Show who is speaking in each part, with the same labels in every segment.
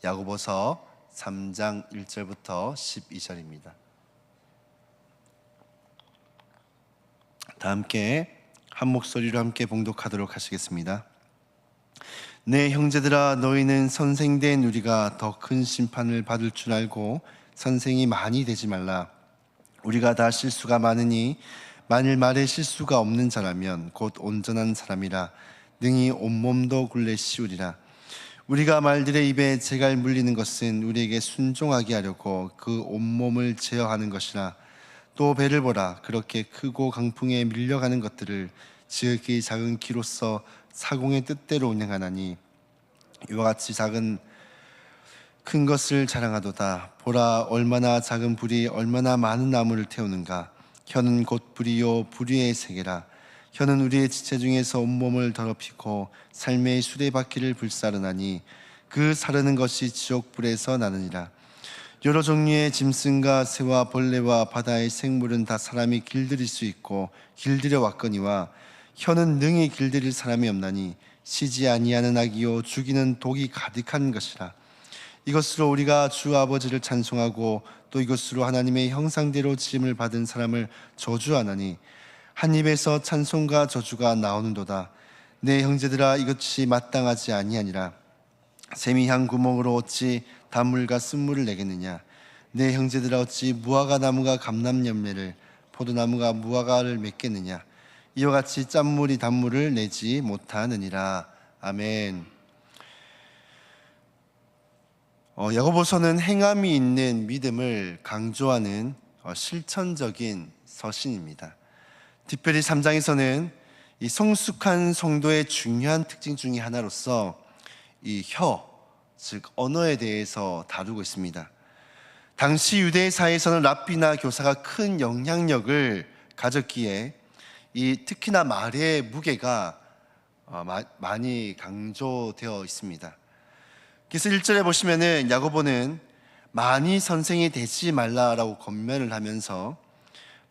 Speaker 1: 야고보서 3장 1절부터 12절입니다. 다 함께 한 목소리로 함께 봉독하도록 하시겠습니다. 내 형제들아, 너희는 선생된 우리가 더 큰 심판을 받을 줄 알고 선생이 많이 되지 말라. 우리가 다 실수가 많으니 만일 말에 실수가 없는 자라면 곧 온전한 사람이라 능히 온몸도 굴레 씌우리라. 우리가 말들의 입에 재갈 물리는 것은 우리에게 순종하게 하려고 그 온몸을 제어하는 것이라. 또 배를 보라. 그렇게 크고 강풍에 밀려가는 것들을 지극히 작은 키로서 사공의 뜻대로 운행하나니 이와 같이 작은 큰 것을 자랑하도다. 보라, 얼마나 작은 불이 얼마나 많은 나무를 태우는가. 혀는 곧 불이요 불의의 세계라. 혀는 우리의 지체 중에서 온몸을 더럽히고 삶의 수레바퀴를 불사르나니 그 사르는 것이 지옥불에서 나느니라. 여러 종류의 짐승과 새와 벌레와 바다의 생물은 다 사람이 길들일 수 있고 길들여 왔거니와 혀는 능히 길들일 사람이 없나니 쉬지 아니하는 악이요 죽이는 독이 가득한 것이라. 이것으로 우리가 주 아버지를 찬송하고 또 이것으로 하나님의 형상대로 지음을 받은 사람을 저주하나니 한 입에서 찬송과 저주가 나오는도다. 내 형제들아, 이것이 마땅하지 아니하니라. 샘이 한 구멍으로 어찌 단물과 쓴물을 내겠느냐. 내 형제들아, 어찌 무화과 나무가 감람 열매를 포도나무가 무화과를 맺겠느냐. 이와 같이 짠물이 단물을 내지 못하느니라. 아멘. 야고보서는 행함이 있는 믿음을 강조하는 실천적인 서신입니다. 특별히 3장에서는 이 성숙한 성도의 중요한 특징 중에 하나로서 이 혀, 즉 언어에 대해서 다루고 있습니다. 당시 유대 사회에서는 랍비나 교사가 큰 영향력을 가졌기에 특히나 말의 무게가 많이 강조되어 있습니다. 그래서 1절에 보시면은 야고보는 많이 선생이 되지 말라라고 권면을 하면서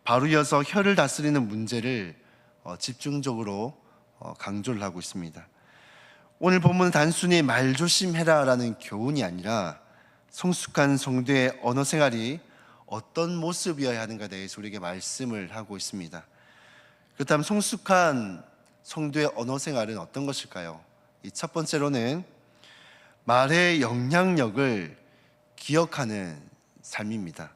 Speaker 1: 바로 이어서 혀를 다스리는 문제를 집중적으로 강조를 하고 있습니다. 오늘 본문은 단순히 말 조심해라라는 교훈이 아니라 성숙한 성도의 언어 생활이 어떤 모습이어야 하는가에 대해서 우리에게 말씀을 하고 있습니다. 그렇다면 성숙한 성도의 언어 생활은 어떤 것일까요? 첫 번째로는 말의 영향력을 기억하는 삶입니다.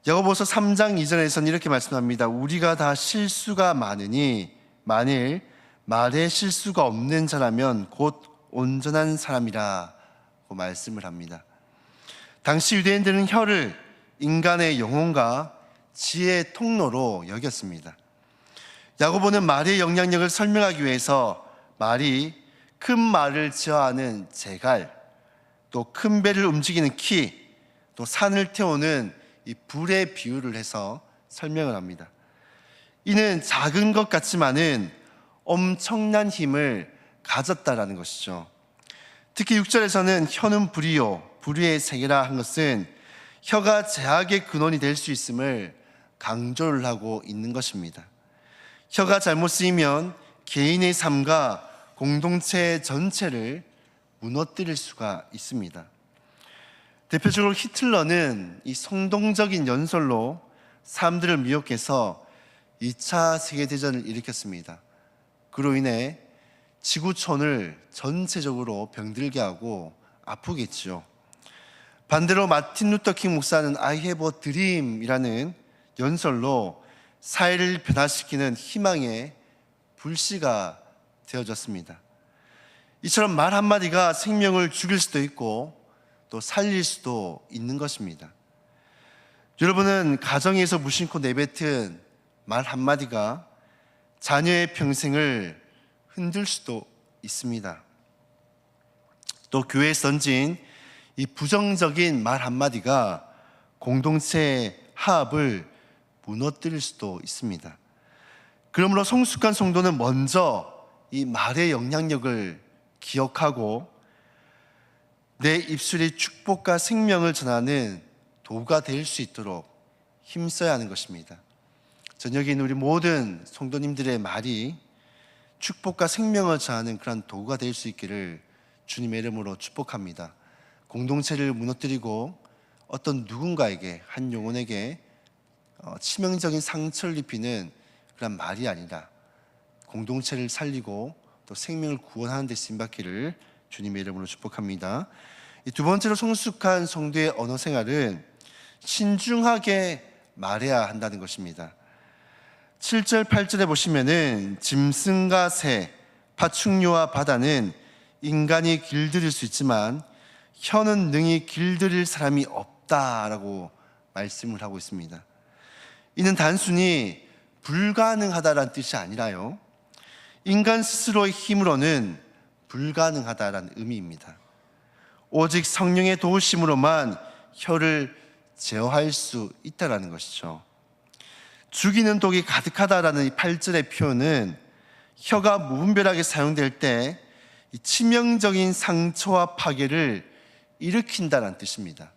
Speaker 1: 야고보서 3장 2절에서는 이렇게 말씀합니다. 우리가 다 실수가 많으니 만일 말에 실수가 없는 자라면 곧 온전한 사람이라고 말씀을 합니다. 당시 유대인들은 혀를 인간의 영혼과 지혜의 통로로 여겼습니다. 야고보는 말의 영향력을 설명하기 위해서 말이 큰 말을 저하는 재갈, 또 큰 배를 움직이는 키, 또 산을 태우는 이 불의 비유를 해서 설명을 합니다. 이는 작은 것 같지만은 엄청난 힘을 가졌다라는 것이죠. 특히 6절에서는 혀는 불이요 불의의 세계라 한 것은 혀가 제약의 근원이 될 수 있음을 강조를 하고 있는 것입니다. 혀가 잘못 쓰이면 개인의 삶과 공동체 전체를 무너뜨릴 수가 있습니다. 대표적으로 히틀러는 이 성동적인 연설로 사람들을 미혹해서 2차 세계대전을 일으켰습니다. 그로 인해 지구촌을 전체적으로 병들게 하고 아프게 했죠. 반대로 마틴 루터 킹 목사는 I have a dream이라는 연설로 사회를 변화시키는 희망의 불씨가 되어졌습니다. 이처럼 말 한마디가 생명을 죽일 수도 있고 또 살릴 수도 있는 것입니다. 여러분은 가정에서 무심코 내뱉은 말 한마디가 자녀의 평생을 흔들 수도 있습니다. 또 교회에 던진 이 부정적인 말 한마디가 공동체의 화합을 무너뜨릴 수도 있습니다. 그러므로 성숙한 성도는 먼저 이 말의 영향력을 기억하고 내 입술이 축복과 생명을 전하는 도구가 될 수 있도록 힘써야 하는 것입니다. 저녁인 우리 모든 성도님들의 말이 축복과 생명을 전하는 그런 도구가 될 수 있기를 주님의 이름으로 축복합니다. 공동체를 무너뜨리고 어떤 누군가에게, 한 영혼에게 치명적인 상처를 입히는 그런 말이 아니라 공동체를 살리고 또 생명을 구원하는 데 쓰임받기를 주님의 이름으로 축복합니다. 두 번째로 성숙한 성도의 언어 생활은 신중하게 말해야 한다는 것입니다. 7절 8절에 보시면은 짐승과 새, 파충류와 바다는 인간이 길들일 수 있지만 혀는 능히 길들일 사람이 없다라고 말씀을 하고 있습니다. 이는 단순히 불가능하다라는 뜻이 아니라요, 인간 스스로의 힘으로는 불가능하다라는 의미입니다. 오직 성령의 도우심으로만 혀를 제어할 수 있다라는 것이죠. 죽이는 독이 가득하다라는 이 8절의 표현은 혀가 무분별하게 사용될 때 이 치명적인 상처와 파괴를 일으킨다는 뜻입니다.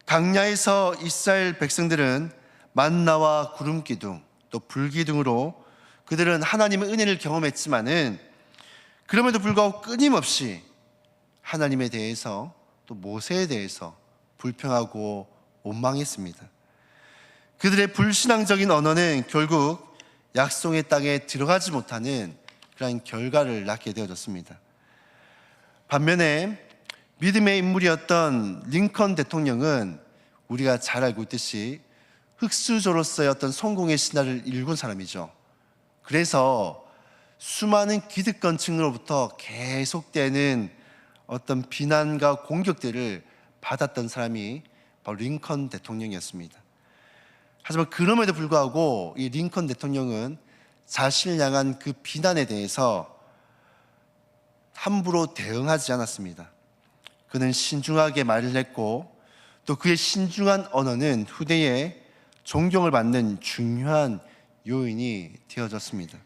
Speaker 1: 강야에서 이스라엘 백성들은 만나와 구름 기둥 또 불 기둥으로 그들은 하나님의 은혜를 경험했지만은 그럼에도 불구하고 끊임없이 하나님에 대해서 또 모세에 대해서 불평하고 원망했습니다. 그들의 불신앙적인 언어는 결국 약속의 땅에 들어가지 못하는 그런 결과를 낳게 되어졌습니다. 반면에 믿음의 인물이었던 링컨 대통령은 우리가 잘 알고 있듯이 흑수저로서의 어떤 성공의 신화를 일군 사람이죠. 그래서 수많은 기득권층으로부터 계속되는 어떤 비난과 공격들을 받았던 사람이 바로 링컨 대통령이었습니다. 하지만 그럼에도 불구하고 이 링컨 대통령은 자신을 향한 그 비난에 대해서 함부로 대응하지 않았습니다. 그는 신중하게 말을 했고 또 그의 신중한 언어는 후대에 존경을 받는 중요한 요인이 되어졌습니다.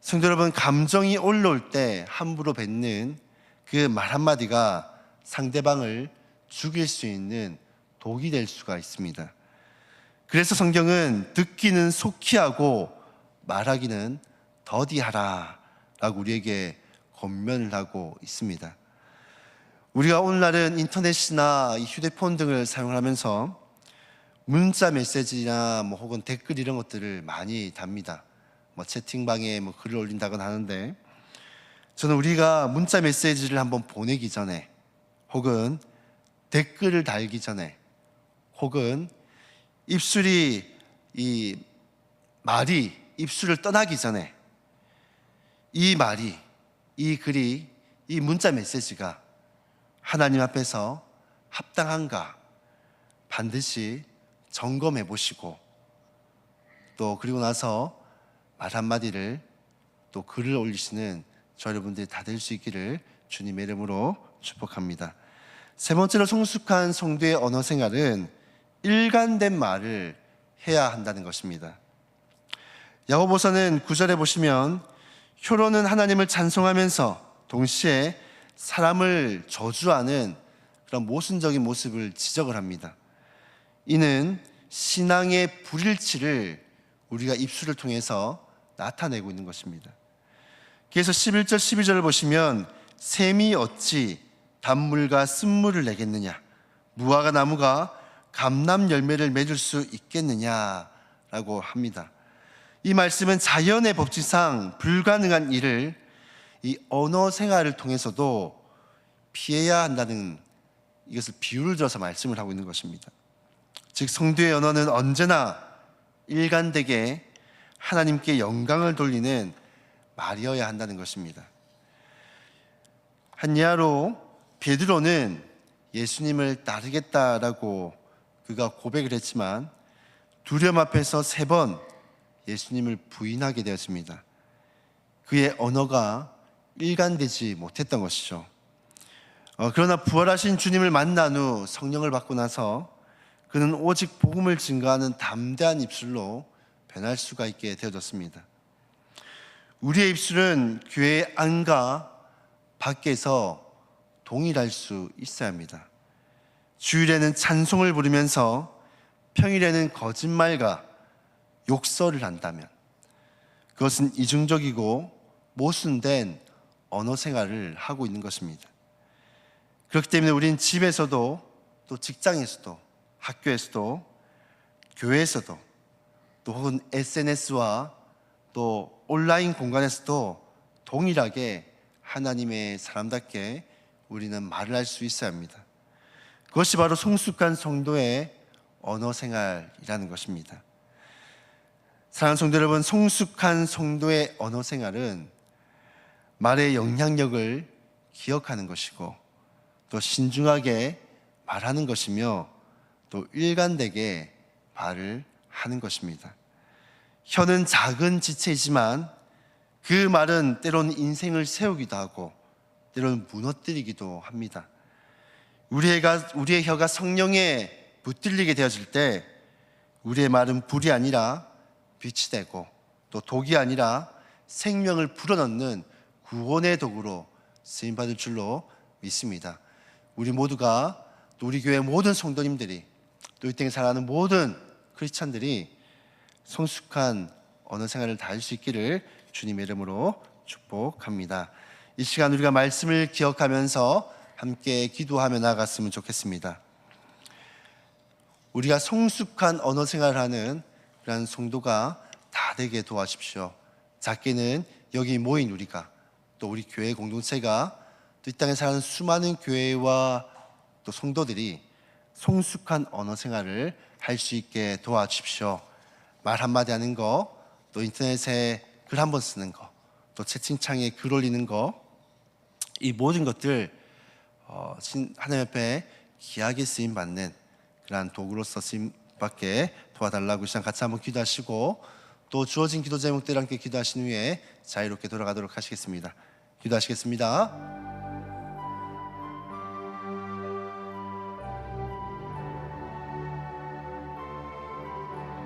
Speaker 1: 성도 여러분, 감정이 올라올 때 함부로 뱉는 그 말 한마디가 상대방을 죽일 수 있는 독이 될 수가 있습니다. 그래서 성경은 듣기는 속히 하고 말하기는 더디하라 라고 우리에게 권면을 하고 있습니다. 우리가 오늘날은 인터넷이나 휴대폰 등을 사용하면서 문자 메시지나 혹은 댓글 이런 것들을 많이 답니다. 채팅방에 글을 올린다거나 하는데, 저는 우리가 문자 메시지를 한번 보내기 전에 혹은 댓글을 달기 전에 혹은 말이 입술을 떠나기 전에 이 말이, 이 글이, 이 문자 메시지가 하나님 앞에서 합당한가 반드시 점검해 보시고 또 그리고 나서 말 한마디를 또 글을 올리시는 저 여러분들이 다 될 수 있기를 주님의 이름으로 축복합니다. 세 번째로 성숙한 성도의 언어 생활은 일관된 말을 해야 한다는 것입니다. 야고보서는 9절에 보시면 혀로는 하나님을 찬송하면서 동시에 사람을 저주하는 그런 모순적인 모습을 지적을 합니다. 이는 신앙의 불일치를 우리가 입술을 통해서 나타내고 있는 것입니다. 그래서 11절 12절을 보시면 샘이 어찌 단물과 쓴물을 내겠느냐, 무화과 나무가 감람 열매를 맺을 수 있겠느냐라고 합니다. 이 말씀은 자연의 법칙상 불가능한 일을 이 언어 생활을 통해서도 피해야 한다는, 이것을 비유를 들어서 말씀을 하고 있는 것입니다. 즉 성도의 언어는 언제나 일관되게 하나님께 영광을 돌리는 말이어야 한다는 것입니다. 한 예화로 베드로는 예수님을 따르겠다라고 그가 고백을 했지만 두려움 앞에서 3번 예수님을 부인하게 되었습니다. 그의 언어가 일관되지 못했던 것이죠. 그러나 부활하신 주님을 만난 후 성령을 받고 나서 그는 오직 복음을 증거하는 담대한 입술로 변할 수가 있게 되어졌습니다. 우리의 입술은 교회 안과 밖에서 동일할 수 있어야 합니다. 주일에는 찬송을 부르면서 평일에는 거짓말과 욕설을 한다면 그것은 이중적이고 모순된 언어 생활을 하고 있는 것입니다. 그렇기 때문에 우린 집에서도 또 직장에서도 학교에서도 교회에서도 또 혹은 SNS와 또 온라인 공간에서도 동일하게 하나님의 사람답게 우리는 말을 할 수 있어야 합니다. 그것이 바로 성숙한 성도의 언어 생활이라는 것입니다. 사랑하는 성도 여러분, 성숙한 성도의 언어 생활은 말의 영향력을 기억하는 것이고 또 신중하게 말하는 것이며 또 일관되게 말을 하는 것입니다. 혀는 작은 지체이지만 그 말은 때로는 인생을 세우기도 하고 때로는 무너뜨리기도 합니다. 우리의 혀가 성령에 붙들리게 되어질 때 우리의 말은 불이 아니라 빛이 되고 또 독이 아니라 생명을 불어넣는 구원의 도구로 쓰임받을 줄로 믿습니다. 우리 모두가 또 우리 교회 모든 성도님들이 또 이 땅에 살아가는 모든 크리스찬들이 성숙한 언어 생활을 다할 수 있기를 주님의 이름으로 축복합니다. 이 시간 우리가 말씀을 기억하면서 함께 기도하며 나아갔으면 좋겠습니다. 우리가 성숙한 언어 생활을 하는 그런 성도가 다 되게 도와주십시오. 작게는 여기 모인 우리가 또 우리 교회 공동체가 또 이 땅에 사는 수많은 교회와 또 성도들이 성숙한 언어 생활을 할 수 있게 도와주십시오. 말 한마디 하는 거, 또 인터넷에 글 한 번 쓰는 거, 또 채팅창에 글 올리는 거, 이 모든 것들 하나님 앞에 귀하게 쓰임 받는 그러한 도구로서 쓰임 받게 도와달라고 이 시간 같이 한번 기도하시고 또 주어진 기도 제목들 함께 기도하신 후에 자유롭게 돌아가도록 하시겠습니다. 기도하시겠습니다.